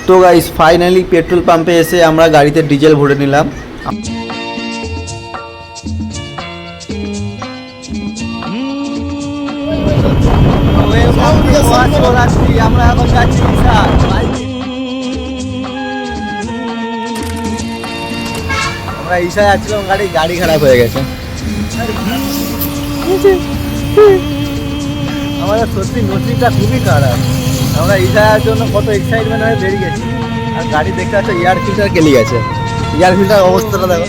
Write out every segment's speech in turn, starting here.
তো guys finally petrol পাম্পে এসে আমরা গাড়িতে ডিজেল ভরে নিলাম। আমরা এখন যাচ্ছি আমরা ঈশা যাচ্ছিলাম, গাড়ি খারাপ হয়ে গেছে। আমাদের সত্যি নসিবটা খুবই খারাপ। আমরা ঈশার জন্য কত এক্সাইটমেন্ট হয়ে বেরিয়ে গেছি, আর গাড়ি দেখতে পাচ্ছ এয়ার ফিল্টার কেলি গেছে। এয়ার ফিল্টার অবস্থাটা দেখো।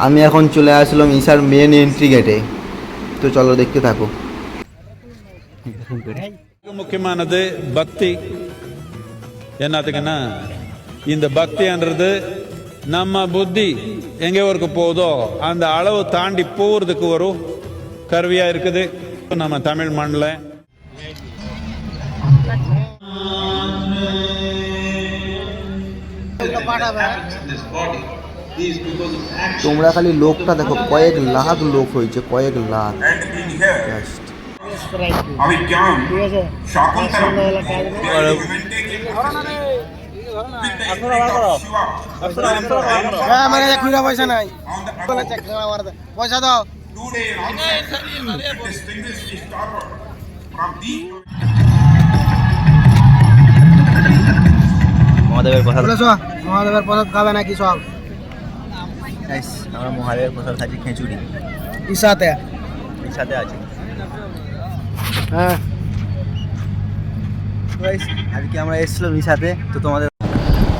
আমি এখন চলে আসলাম ঈশার মেন এন্ট্রি গেটে, তো চলো দেখতে থাকো। முக்கியமானது பக்தி. என்னத்துக்குன்னா இந்த பக்தின்றது நம்ம புத்தி எங்கே வரைக்கும் போதோ அந்த அளவு தாண்டி போகிறதுக்கு ஒரு கருவியா இருக்குது நம்ம தமிழ் மண்ணில். তোমরা খালি লোকটা দেখো, কয়েক লাখ লোক হয়েছে, কয়েক লাখ। পয়সা নাই, পয়সা দাও। মহাদেবের প্রসাদ, মহাদেবের প্রসাদ খাবে নাকি সব? আমরা মহাদেবের প্রসাদ খাচ্ছি, খিচুড়ি ঈশাতে আছে। হ্যাঁ আজকে আমরা এসেছিলাম ঈশাতে।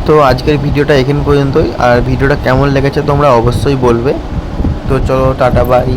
তো আজকের ভিডিওটা এখান পর্যন্তই। আর ভিডিওটা কেমন লেগেছে তোমরা অবশ্যই বলবে। তো চলো, টাটা বাই।